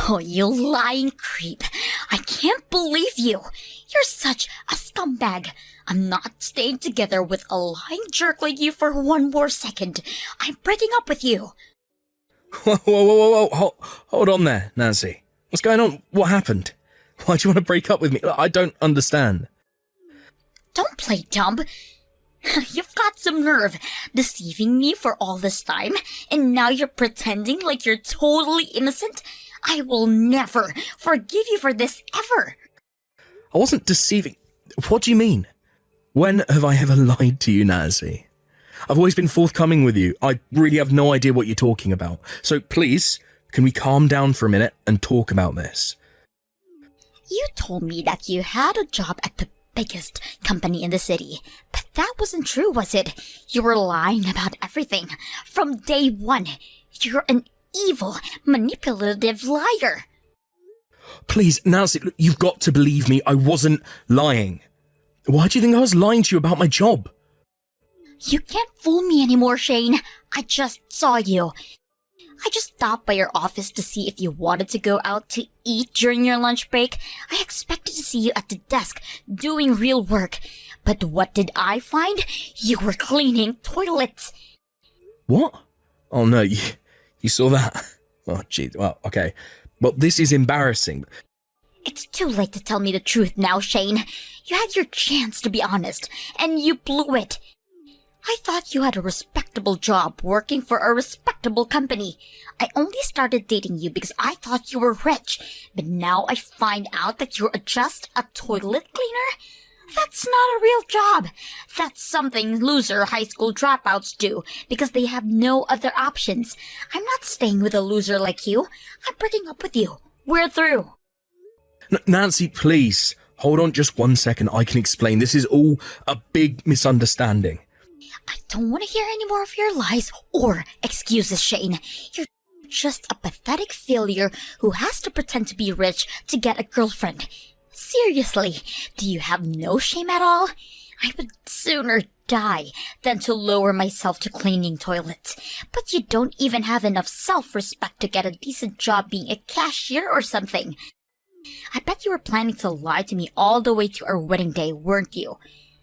Oh, you lying creep. I can't believe you. You're such a scumbag. I'm not staying together with a lying jerk like you for one more second. I'm breaking up with you. Whoa. Hold on there, Nancy. What's going on? What happened? Why do you want to break up with me? I don't understand. Don't play dumb. You've got some nerve, deceiving me for all this time, and now you're pretending like you're totally innocent? I will never forgive you for this, ever. I wasn't deceiving. What do you mean? When have I ever lied to you, Nancy? I've always been forthcoming with you. I really have no idea what you're talking about. So please, can we calm down for a minute and talk about this? You told me that you had a job at the biggest company in the city, but that wasn't true, was it? You were lying about everything. From day one, you're an evil, manipulative liar. Please, Nancy, look, you've got to believe me. I wasn't lying. Why do you think I was lying to you about my job? You can't fool me anymore, Shane. I just saw you. I just stopped by your office to see if you wanted to go out to eat during your lunch break. I expected to see you at the desk doing real work. But what did I find? You were cleaning toilets. What? Oh no, you saw that? Oh gee, well, okay. Well, this is embarrassing. It's too late to tell me the truth now, Shane. You had your chance to be honest, and you blew it. I thought you had a respectable job working for a respectable company. I only started dating you because I thought you were rich, but now I find out that you're just a toilet cleaner? That's not a real job. That's something loser high school dropouts do because they have no other options. I'm not staying with a loser like you. I'm breaking up with you. We're through. Nancy, please, hold on just 1 second. I can explain. This is all a big misunderstanding. I don't want to hear any more of your lies or excuses, Shane. You're just a pathetic failure who has to pretend to be rich to get a girlfriend. Seriously, do you have no shame at all? I would sooner die than to lower myself to cleaning toilets. But you don't even have enough self-respect to get a decent job being a cashier or something. I bet you were planning to lie to me all the way to our wedding day, weren't you?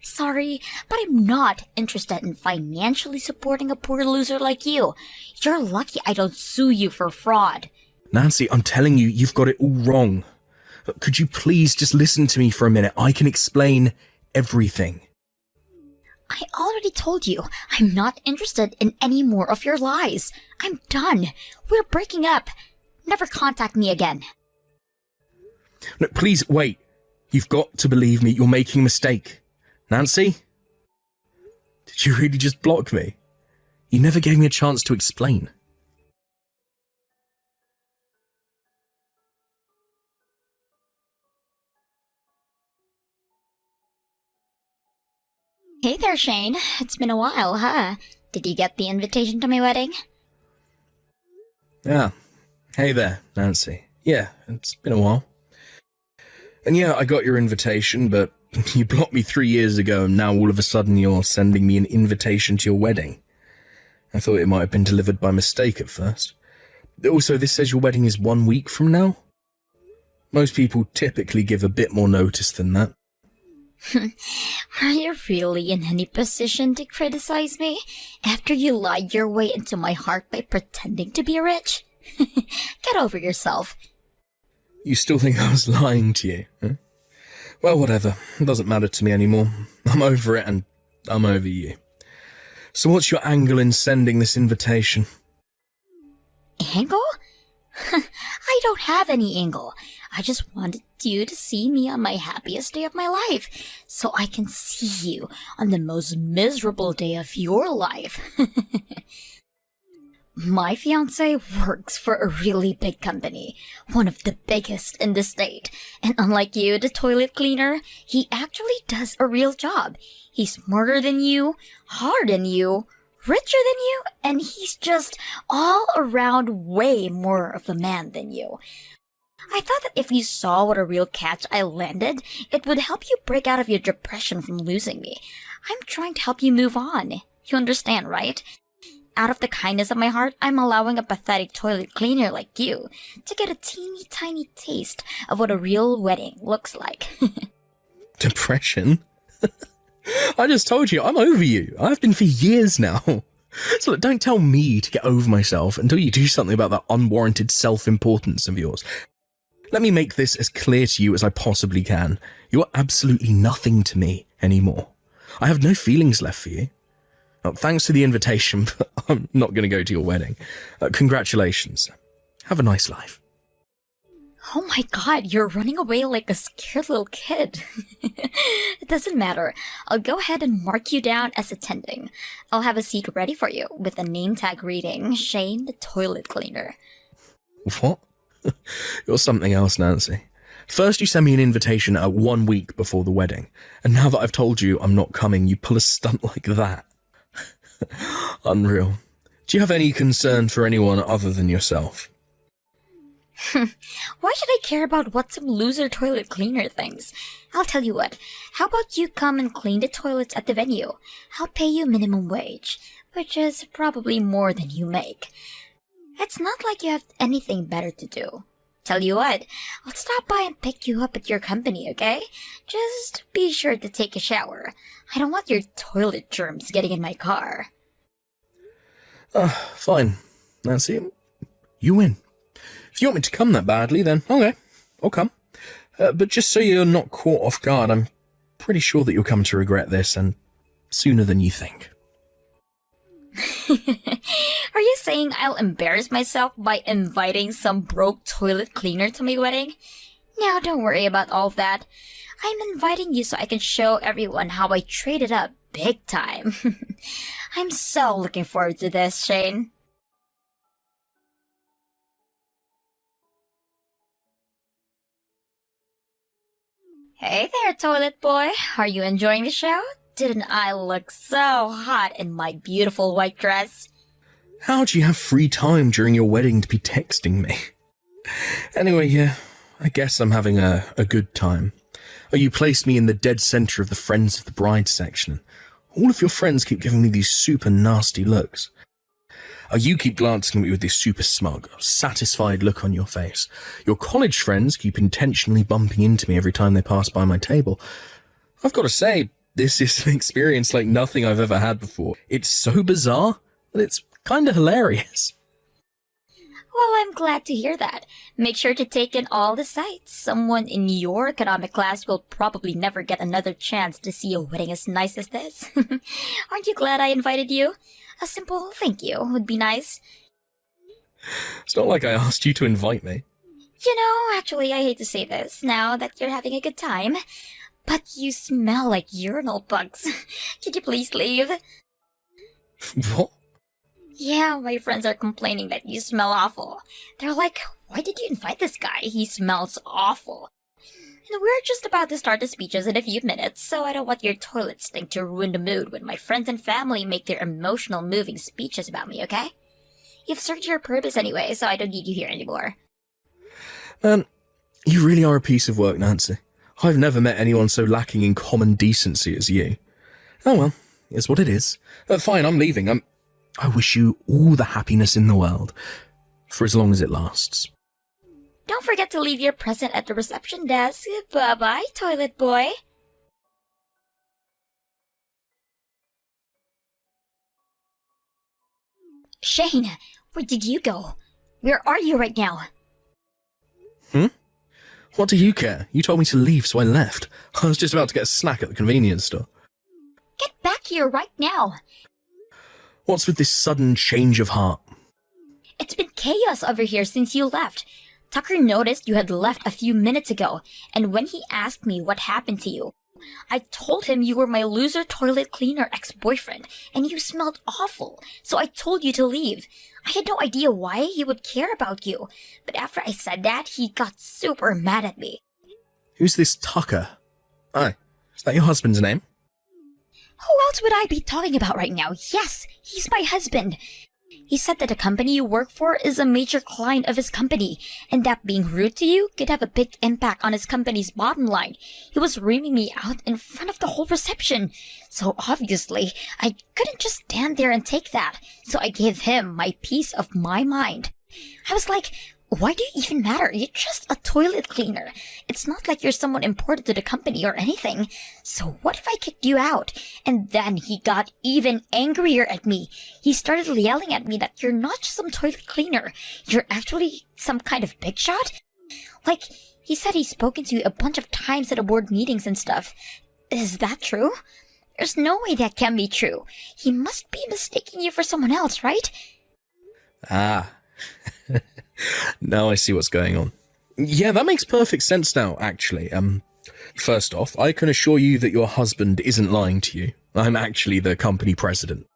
Sorry, but I'm not interested in financially supporting a poor loser like you. You're lucky I don't sue you for fraud. Nancy, I'm telling you, you've got it all wrong. Could you please just listen to me for a minute? I can explain everything. I already told you, I'm not interested in any more of your lies. I'm done. We're breaking up. Never contact me again. No, please, wait. You've got to believe me. You're making a mistake. Nancy? Did you really just block me? You never gave me a chance to explain. Hey there, Shane. It's been a while, huh? Did you get the invitation to my wedding? Yeah. Hey there, Nancy. Yeah, it's been a while. And yeah, I got your invitation, but you blocked me 3 years ago, and now all of a sudden you're sending me an invitation to your wedding. I thought it might have been delivered by mistake at first. Also, this says your wedding is 1 week from now? Most people typically give a bit more notice than that. Are you really in any position to criticize me after you lied your way into my heart by pretending to be rich? Get over yourself. You still think I was lying to you? Huh? Well, whatever. It doesn't matter to me anymore. I'm over it and I'm over you. So what's your angle in sending this invitation? Angle? I don't have any angle. I just wanted you to see me on my happiest day of my life, so I can see you on the most miserable day of your life. My fiance works for a really big company, one of the biggest in the state. And unlike you, the toilet cleaner, he actually does a real job. He's smarter than you, harder than you, richer than you, and he's just all around way more of a man than you. I thought that if you saw what a real catch I landed, it would help you break out of your depression from losing me. I'm trying to help you move on. You understand, right? Out of the kindness of my heart, I'm allowing a pathetic toilet cleaner like you to get a teeny tiny taste of what a real wedding looks like. Depression? I just told you, I'm over you. I've been for years now. So look, don't tell me to get over myself until you do something about that unwarranted self-importance of yours. Let me make this as clear to you as I possibly can. You are absolutely nothing to me anymore. I have no feelings left for you. Well, thanks for the invitation, but I'm not going to go to your wedding. Congratulations. Have a nice life. Oh my god, you're running away like a scared little kid. It doesn't matter. I'll go ahead and mark you down as attending. I'll have a seat ready for you with a name tag reading Shane the Toilet Cleaner. What? You're something else, Nancy. First you send me an invitation 1 week before the wedding, and now that I've told you I'm not coming, you pull a stunt like that. Unreal. Do you have any concern for anyone other than yourself? Why should I care about what some loser toilet cleaner thinks? I'll tell you what, how about you come and clean the toilets at the venue? I'll pay you minimum wage, which is probably more than you make. It's not like you have anything better to do. Tell you what, I'll stop by and pick you up at your company, okay? Just be sure to take a shower. I don't want your toilet germs getting in my car. Fine. Nancy, you win. If you want me to come that badly, then okay, I'll come. But just so you're not caught off guard, I'm pretty sure that you'll come to regret this, and sooner than you think. Are you saying I'll embarrass myself by inviting some broke toilet cleaner to my wedding? Now, don't worry about all of that. I'm inviting you so I can show everyone how I traded up big time. I'm so looking forward to this, Shane. Hey there, toilet boy. Are you enjoying the show? Didn't I look so hot in my beautiful white dress? How'd you have free time during your wedding to be texting me? Anyway, yeah, I guess I'm having a good time. Oh, you placed me in the dead center of the Friends of the Bride section. All of your friends keep giving me these super nasty looks. Oh, you keep glancing at me with this super smug, satisfied look on your face. Your college friends keep intentionally bumping into me every time they pass by my table. I've got to say, this is an experience like nothing I've ever had before. It's so bizarre, but it's kind of hilarious. Well, I'm glad to hear that. Make sure to take in all the sights. Someone in your economic class will probably never get another chance to see a wedding as nice as this. Aren't you glad I invited you? A simple thank you would be nice. It's not like I asked you to invite me. You know, actually, I hate to say this now that you're having a good time, but you smell like urinal bugs. Could you please leave? What? Yeah, my friends are complaining that you smell awful. They're like, why did you invite this guy? He smells awful. And we're just about to start the speeches in a few minutes, so I don't want your toilet stink to ruin the mood when my friends and family make their emotional, moving speeches about me, okay? You've served your purpose anyway, so I don't need you here anymore. You really are a piece of work, Nancy. I've never met anyone so lacking in common decency as you. Oh well, it's what it is. Fine, I'm leaving. I wish you all the happiness in the world, for as long as it lasts. Don't forget to leave your present at the reception desk. Bye-bye, toilet boy. Shane, where did you go? Where are you right now? What do you care? You told me to leave, so I left. I was just about to get a snack at the convenience store. Get back here right now. What's with this sudden change of heart? It's been chaos over here since you left. Tucker noticed you had left a few minutes ago, and when he asked me what happened to you, I told him you were my loser toilet cleaner ex-boyfriend, and you smelled awful, so I told you to leave. I had no idea why he would care about you, but after I said that, he got super mad at me. Who's this Tucker? Aye, is that your husband's name? Who else would I be talking about right now? Yes, he's my husband. He said that the company you work for is a major client of his company, and that being rude to you could have a big impact on his company's bottom line. He was reaming me out in front of the whole reception. So obviously, I couldn't just stand there and take that. So I gave him my piece of my mind. I was like, why do you even matter? You're just a toilet cleaner. It's not like you're someone important to the company or anything. So what if I kicked you out? And then he got even angrier at me. He started yelling at me that you're not just some toilet cleaner. You're actually some kind of big shot. Like, he said he's spoken to you a bunch of times at the board meetings and stuff. Is that true? There's no way that can be true. He must be mistaking you for someone else, right? Ah. Now I see what's going on. Yeah, that makes perfect sense now, actually. First off, I can assure you that your husband isn't lying to you. I'm actually the company president.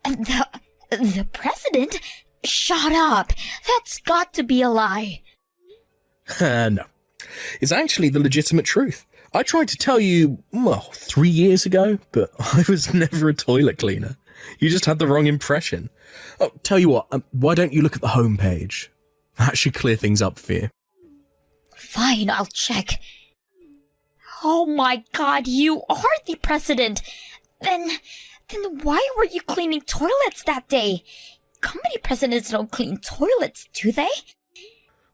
The president? Shut up. That's got to be a lie. No. It's actually the legitimate truth. I tried to tell you, 3 years ago, but I was never a toilet cleaner. You just had the wrong impression. Oh, tell you what, why don't you look at the homepage? That should clear things up for you. Fine, I'll check. Oh my god, you are the president! Then why were you cleaning toilets that day? Company presidents don't clean toilets, do they?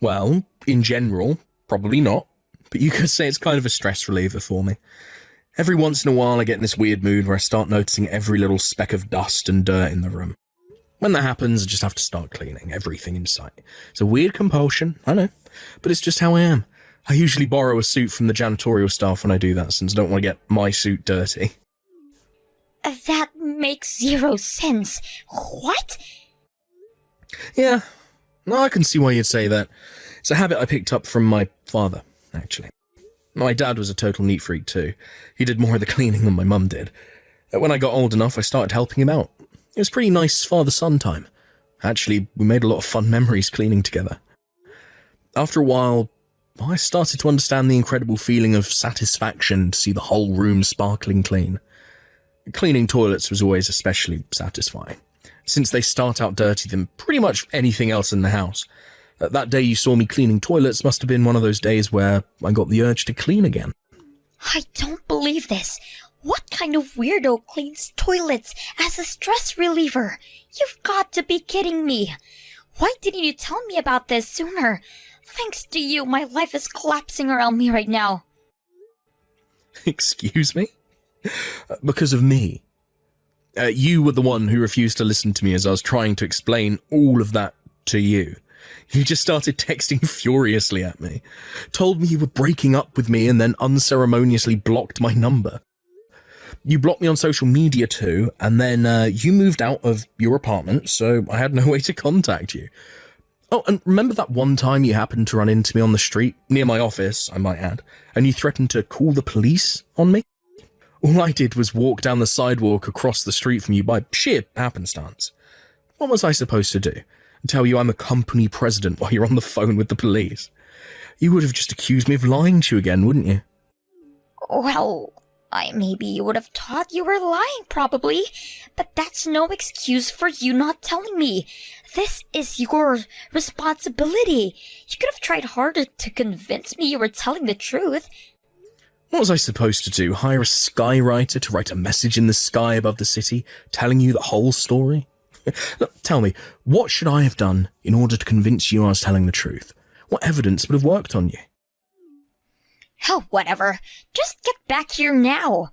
Well, in general, probably not. But you could say it's kind of a stress reliever for me. Every once in a while I get in this weird mood where I start noticing every little speck of dust and dirt in the room. When that happens, I just have to start cleaning everything in sight. It's a weird compulsion, I know, but it's just how I am. I usually borrow a suit from the janitorial staff when I do that, since I don't want to get my suit dirty. That makes zero sense. What? Yeah, no, I can see why you'd say that. It's a habit I picked up from my father, actually. My dad was a total neat freak too. He did more of the cleaning than my mum did. When I got old enough, I started helping him out. It was pretty nice father-son time. Actually, we made a lot of fun memories cleaning together. After a while, I started to understand the incredible feeling of satisfaction to see the whole room sparkling clean. Cleaning toilets was always especially satisfying, since they start out dirtier than pretty much anything else in the house. That day you saw me cleaning toilets must have been one of those days where I got the urge to clean again. I don't believe this. What kind of weirdo cleans toilets as a stress reliever? You've got to be kidding me. Why didn't you tell me about this sooner? Thanks to you, my life is collapsing around me right now. Excuse me? Because of me. You were the one who refused to listen to me as I was trying to explain all of that to you. You just started texting furiously at me, told me you were breaking up with me, and then unceremoniously blocked my number. You blocked me on social media too, and then you moved out of your apartment, so I had no way to contact you. Oh, and remember that one time you happened to run into me on the street, near my office, I might add, and you threatened to call the police on me? All I did was walk down the sidewalk across the street from you by sheer happenstance. What was I supposed to do? Tell you I'm a company president while you're on the phone with the police? You would have just accused me of lying to you again, wouldn't you? Well, maybe you would have thought you were lying, probably. But that's no excuse for you not telling me. This is your responsibility. You could have tried harder to convince me you were telling the truth. What was I supposed to do? Hire a skywriter to write a message in the sky above the city, telling you the whole story? Look, tell me, what should I have done in order to convince you I was telling the truth? What evidence would have worked on you? Oh, whatever. Just get back here now.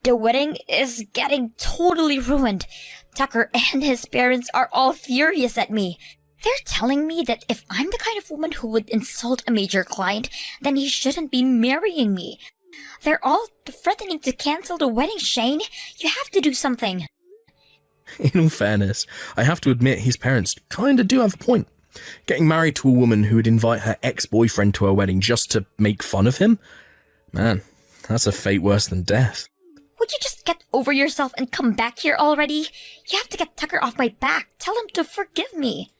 The wedding is getting totally ruined. Tucker and his parents are all furious at me. They're telling me that if I'm the kind of woman who would insult a major client, then he shouldn't be marrying me. They're all threatening to cancel the wedding, Shane. You have to do something. In all fairness, I have to admit his parents kinda do have a point. Getting married to a woman who would invite her ex-boyfriend to her wedding just to make fun of him? Man, that's a fate worse than death. Would you just get over yourself and come back here already? You have to get Tucker off my back. Tell him to forgive me.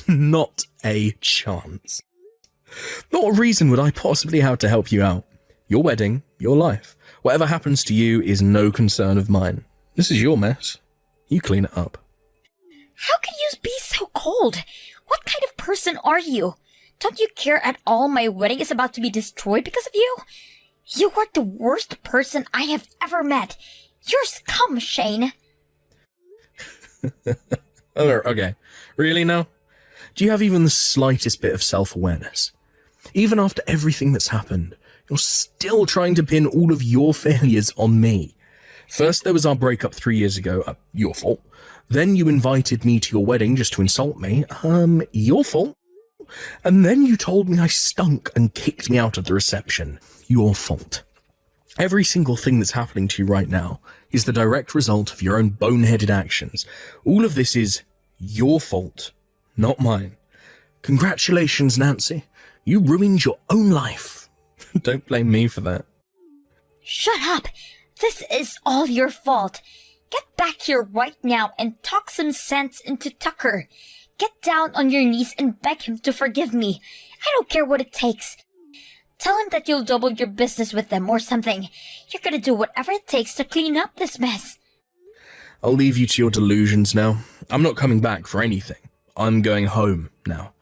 Not a chance. Not a reason would I possibly have to help you out. Your wedding, your life. Whatever happens to you is no concern of mine. This is your mess. You clean it up. How can you be so cold? What kind of person are you? Don't you care at all my wedding is about to be destroyed because of you? You are the worst person I have ever met. You're scum, Shane. Oh, okay. Really now? Do you have even the slightest bit of self-awareness? Even after everything that's happened, you're still trying to pin all of your failures on me. First, there was our breakup 3 years ago. Your fault. Then you invited me to your wedding just to insult me. Your fault. And then you told me I stunk and kicked me out of the reception. Your fault. Every single thing that's happening to you right now is the direct result of your own boneheaded actions. All of this is your fault, not mine. Congratulations, Nancy. You ruined your own life. Don't blame me for that. Shut up. This is all your fault. Get back here right now and talk some sense into Tucker. Get down on your knees and beg him to forgive me. I don't care what it takes. Tell him that you'll double your business with them or something. You're gonna do whatever it takes to clean up this mess. I'll leave you to your delusions now. I'm not coming back for anything. I'm going home now.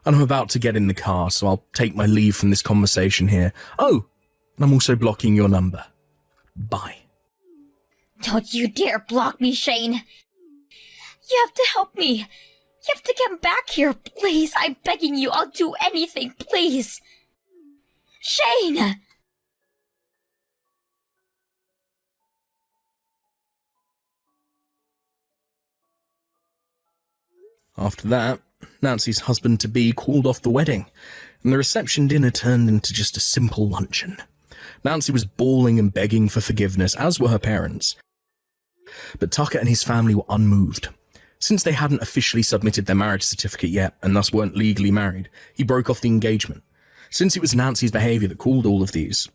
And I'm about to get in the car, so I'll take my leave from this conversation here. Oh, and I'm also blocking your number. Bye. Don't you dare block me, Shane. You have to help me. You have to come back here, please. I'm begging you. I'll do anything, please. Shane! After that, Nancy's husband-to-be called off the wedding, and the reception dinner turned into just a simple luncheon. Nancy was bawling and begging for forgiveness, as were her parents. But Tucker and his family were unmoved. Since they hadn't officially submitted their marriage certificate yet, and thus weren't legally married, he broke off the engagement. Since it was Nancy's behaviour that caused all of these,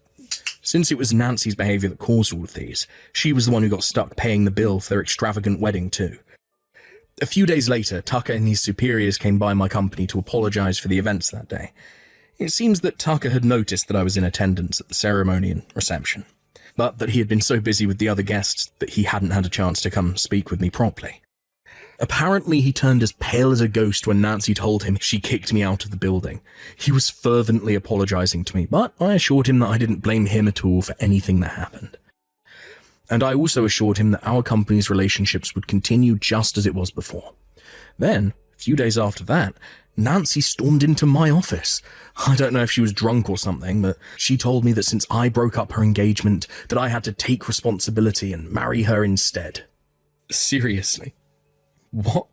she was the one who got stuck paying the bill for their extravagant wedding too. A few days later, Tucker and his superiors came by my company to apologise for the events that day. It seems that Tucker had noticed that I was in attendance at the ceremony and reception, but that he had been so busy with the other guests that he hadn't had a chance to come speak with me properly. Apparently, he turned as pale as a ghost when Nancy told him she kicked me out of the building. He was fervently apologising to me, but I assured him that I didn't blame him at all for anything that happened. And I also assured him that our company's relationships would continue just as it was before. Then, a few days after that, Nancy stormed into my office. I don't know if she was drunk or something, but she told me that since I broke up her engagement, that I had to take responsibility and marry her instead. Seriously? What?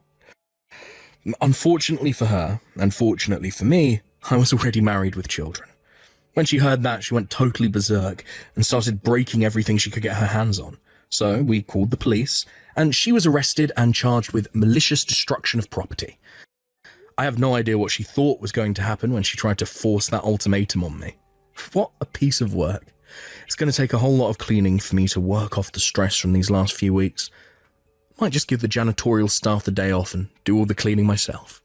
Unfortunately for her, and fortunately for me, I was already married with children. When she heard that, she went totally berserk and started breaking everything she could get her hands on. So we called the police, and she was arrested and charged with malicious destruction of property. I have no idea what she thought was going to happen when she tried to force that ultimatum on me. What a piece of work. It's going to take a whole lot of cleaning for me to work off the stress from these last few weeks. Might just give the janitorial staff the day off and do all the cleaning myself.